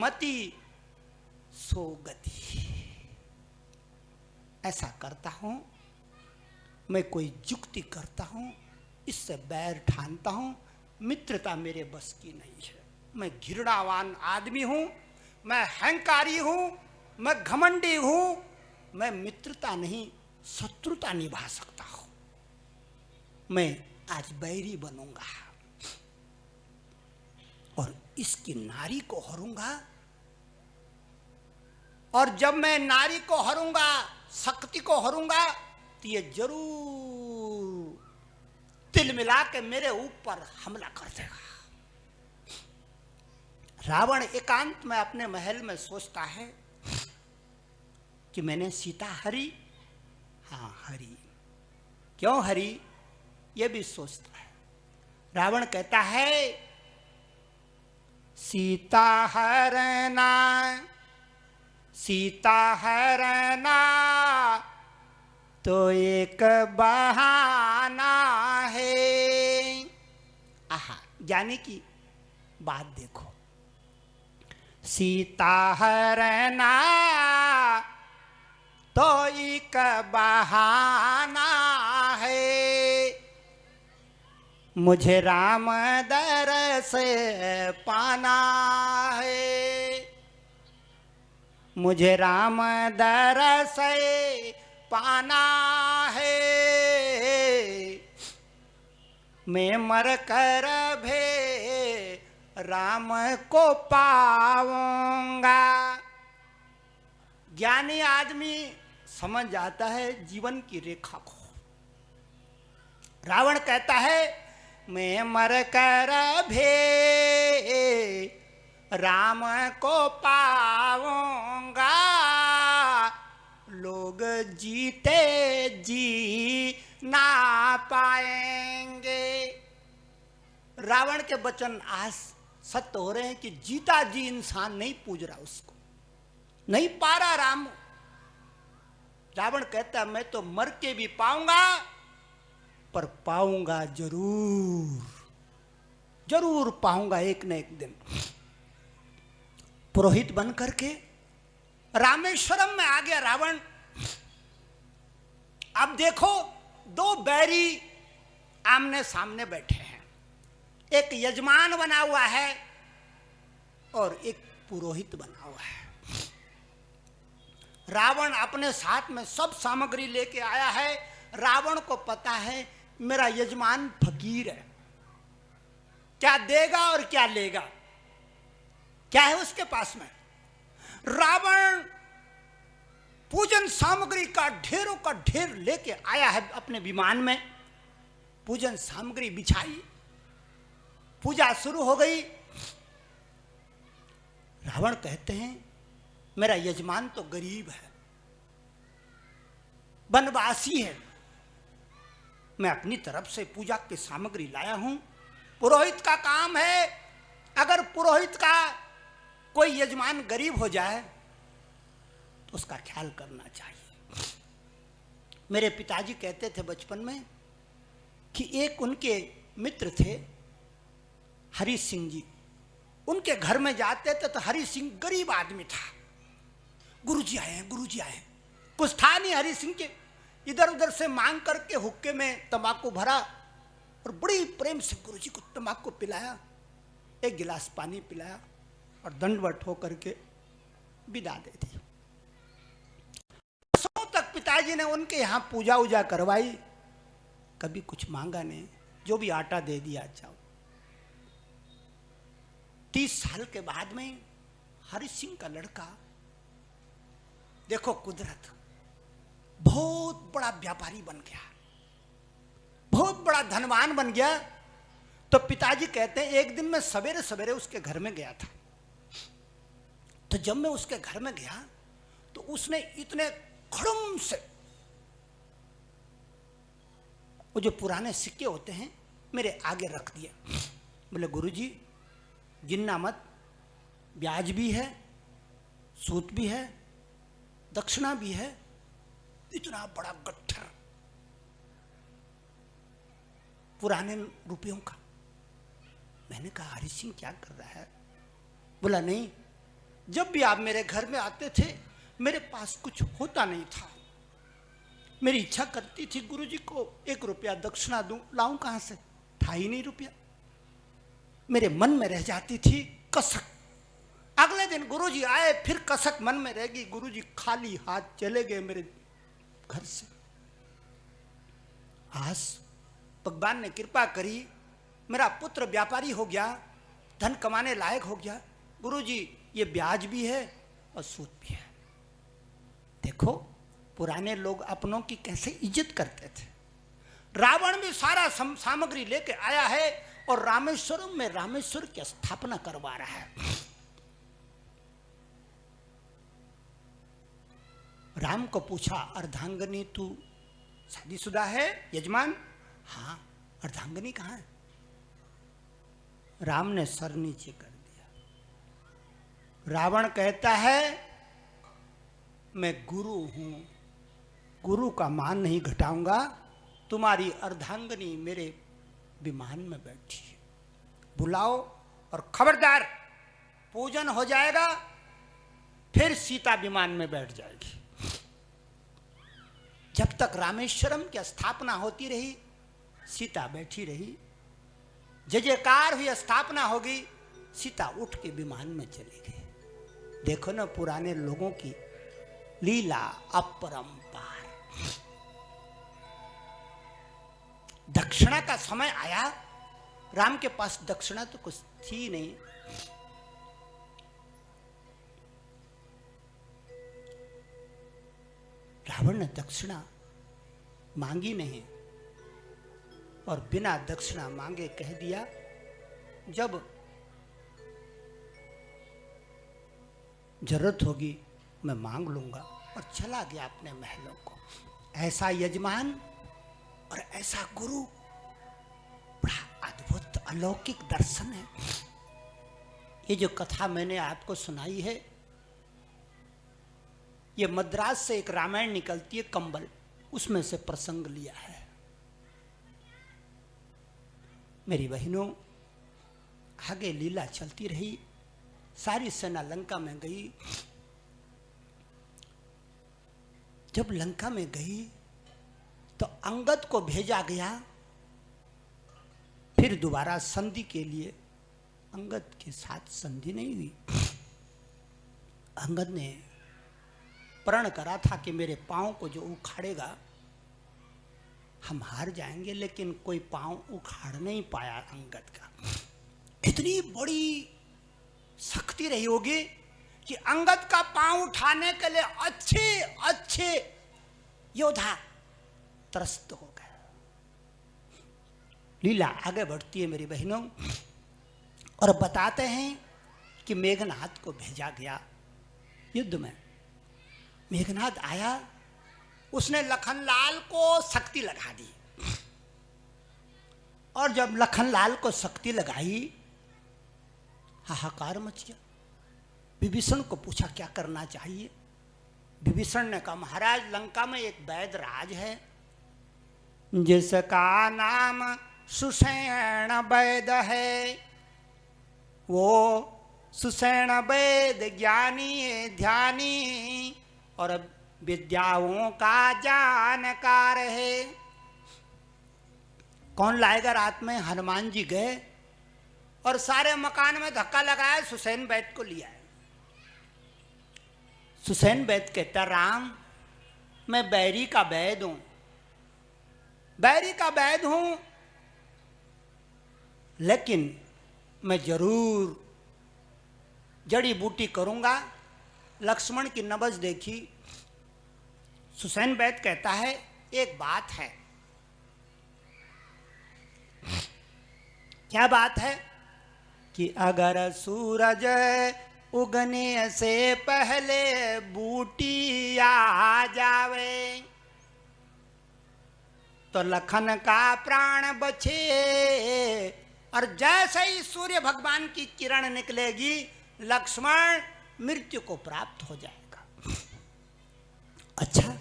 मति सो गति। ऐसा करता हूं, मैं कोई युक्ति करता हूं, इससे बैर ठानता हूं, मित्रता मेरे बस की नहीं है। मैं घृणावान आदमी हूं, मैं अहंकारी हूं, मैं घमंडी हूं, मैं मित्रता नहीं शत्रुता निभा सकता हूं। मैं आज बैरी बनूंगा और इसकी नारी को हरूंगा, और जब मैं नारी को हरूंगा, शक्ति को हरूंगा, तो ये जरूर तिल मिला के मेरे ऊपर हमला कर देगा। रावण एकांत में अपने महल में सोचता है कि मैंने सीता हरी, हाँ हरी, क्यों हरी, ये भी सोचता है। रावण कहता है सीता हरना, सीता हरना तो एक बहाना है। आहा, ज्ञानी की बात देखो। सीता हरना तो एक बहाना है, मुझे राम दरस पाना है, मुझे राम दरस पाना है, मैं मर कर भी राम को पाऊंगा। ज्ञानी आदमी समझ जाता है जीवन की रेखा को। रावण कहता है मैं मर कर भी राम को पाऊंगा, लोग जीते जी ना पाएंगे। रावण के वचन आज सत्य हो रहे हैं कि जीता जी इंसान नहीं पूज रहा, उसको नहीं पा रहा राम। रावण कहता है मैं तो मर के भी पाऊंगा, पर पाऊंगा जरूर, जरूर पाऊंगा एक न एक दिन। पुरोहित बन करके रामेश्वरम में आ गया रावण। अब देखो दो बैरी आमने सामने बैठे हैं, एक यजमान बना हुआ है और एक पुरोहित बना हुआ है। रावण अपने साथ में सब सामग्री लेके आया है। रावण को पता है मेरा यजमान फकीर है, क्या देगा और क्या लेगा, क्या है उसके पास में। रावण पूजन सामग्री का ढेरों का ढेर लेके आया है अपने विमान में। पूजन सामग्री बिछाई, पूजा शुरू हो गई। रावण कहते हैं मेरा यजमान तो गरीब है, वनवासी है, मैं अपनी तरफ से पूजा की सामग्री लाया हूं। पुरोहित का काम है, अगर पुरोहित का कोई यजमान गरीब हो जाए तो उसका ख्याल करना चाहिए। मेरे पिताजी कहते थे बचपन में कि एक उनके मित्र थे हरि सिंह जी, उनके घर में जाते थे तो हरि सिंह गरीब आदमी था। गुरुजी आए हैं, गुरुजी आए हैं, कुछ था नहीं। हरि सिंह के इधर उधर से मांग करके हुक्के में तंबाकू भरा और बड़ी प्रेम से गुरुजी को तंबाकू पिलाया, एक गिलास पानी पिलाया और दंडवत होकर के विदा दे दी। वर्षों तक पिताजी ने उनके यहाँ पूजा उजा करवाई, कभी कुछ मांगा नहीं, जो भी आटा दे दिया जाओ। 30 साल के बाद में हरि सिंह का लड़का, देखो कुदरत, बहुत बड़ा व्यापारी बन गया, बहुत बड़ा धनवान बन गया। तो पिताजी कहते हैं एक दिन मैं सवेरे सवेरे उसके घर में गया था। तो जब मैं उसके घर में गया तो उसने इतने खड़ुम से वो जो पुराने सिक्के होते हैं मेरे आगे रख दिए। बोले गुरुजी गिनना मत, ब्याज भी है, सूद भी है, दक्षिणा भी है, इतना बड़ा गट्ठर पुराने रुपयों का। मैंने कहा हरि सिंह क्या कर रहा है? बोला नहीं, जब भी आप मेरे घर में आते थे मेरे पास कुछ होता नहीं था। मेरी इच्छा करती थी गुरुजी को 1 रुपया दक्षिणा दूं, लाऊं कहां से, था ही नहीं रुपया। मेरे मन में रह जाती थी कसक। अगले दिन गुरुजी आए, फिर कसक मन में रहेगी, गुरुजी खाली हाथ चले गए मेरे घर से। आज भगवान ने कृपा करी, मेरा पुत्र व्यापारी हो गया, धन कमाने लायक हो गया। गुरुजी ये ब्याज भी है और सूद भी है। देखो पुराने लोग अपनों की कैसे इज्जत करते थे। रावण भी सारा सामग्री लेके आया है और रामेश्वरम में रामेश्वर की स्थापना करवा रहा है। राम को पूछा, अर्धांगनी तू शादीशुदा है यजमान? हाँ। अर्धांगनी कहाँ है? राम ने सर नीचे कर दिया। रावण कहता है मैं गुरु हूं, गुरु का मान नहीं घटाऊंगा। तुम्हारी अर्धांगनी मेरे विमान में बैठी है, बुलाओ और खबरदार, पूजन हो जाएगा फिर सीता विमान में बैठ जाएगी। जब तक रामेश्वरम की स्थापना होती रही सीता बैठी रही। जय जयकार हुई, स्थापना होगी, सीता उठ के विमान में चली गई। देखो ना पुराने लोगों की लीला अपरंपार। दक्षिणा का समय आया, राम के पास दक्षिणा तो कुछ थी नहीं। रावण ने दक्षिणा मांगी नहीं और बिना दक्षिणा मांगे कह दिया जब जरूरत होगी मैं मांग लूंगा, और चला गया अपने महलों को। ऐसा यजमान और ऐसा गुरु, बड़ा अद्भुत अलौकिक दर्शन है। ये जो कथा मैंने आपको सुनाई है, ये मद्रास से एक रामायण निकलती है कंबल, उसमें से प्रसंग लिया है। मेरी बहनों, आगे लीला चलती रही। सारी सेना लंका में गई। जब लंका में गई तो अंगद को भेजा गया, फिर दोबारा संधि के लिए। अंगद के साथ संधि नहीं हुई। अंगद ने प्रण करा था कि मेरे पांव को जो उखाड़ेगा हम हार जाएंगे, लेकिन कोई पांव उखाड़ नहीं पाया अंगद का। इतनी बड़ी शक्ति रही होगी कि अंगद का पांव उठाने के लिए अच्छे अच्छे योद्धा त्रस्त हो गए। लीला आगे बढ़ती है मेरी बहनों, और बताते हैं कि मेघनाद को भेजा गया युद्ध में। मेघनाद आया, उसने लखनलाल को शक्ति लगा दी, और जब लखनलाल को शक्ति लगाई हाहाकार मच गया। विभीषण को पूछा क्या करना चाहिए। विभीषण ने कहा महाराज लंका में एक वैद राज है जिसका नाम सुषेण वैद है। वो सुषेण वैद ज्ञानी ध्यानी और विद्याओं का जानकार है। कौन लाएगा? रात में हनुमान जी गए और सारे मकान में धक्का लगाया, सुषेण वैद को लिया। सुषेण वैद कहता राम मैं बैरी का वैद हूं, बैरी का वैद हूं, लेकिन मैं जरूर जड़ी बूटी करूंगा। लक्ष्मण की नब्ज देखी। सुषेण वैद कहता है एक बात है। क्या बात है? कि अगर सूरज उगने से पहले बूटी आ जावे तो लखन का प्राण बचे, और जैसे ही सूर्य भगवान की किरण निकलेगी लक्ष्मण मृत्यु को प्राप्त हो जाएगा। अच्छा,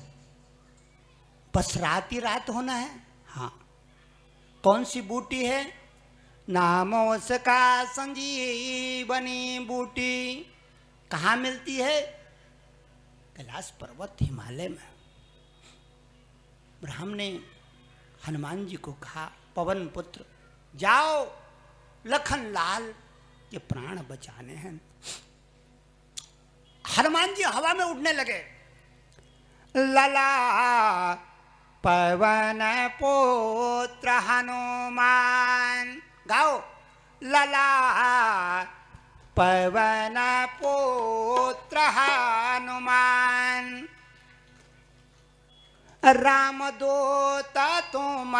बस रात ही रात होना है? हाँ। कौन सी बूटी है? नाम उसका संजीवनी बूटी। कहाँ मिलती है? कैलाश पर्वत हिमालय में। ब्रह्म ने हनुमान जी को कहा, पवन पुत्र जाओ, लखन लाल के प्राण बचाने हैं। हनुमान जी हवा में उड़ने लगे। लला पवन पुत्र हनुमान, गाओ। लला पवन पुत्र हनुमान, रामदूत तुम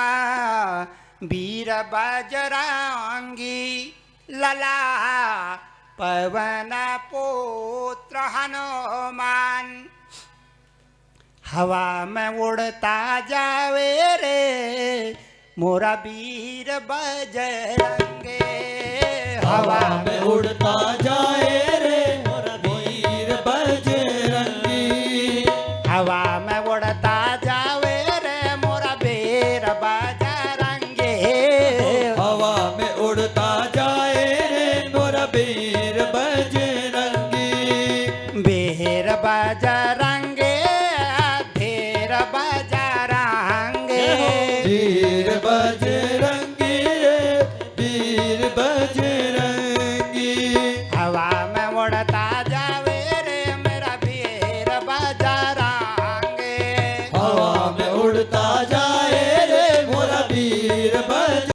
वीर बजरंगी, लला पवन पुत्र हनुमान। हवा में उड़ता जावे रे मोरा वीर बजरंगे, हवा में उड़ता जाए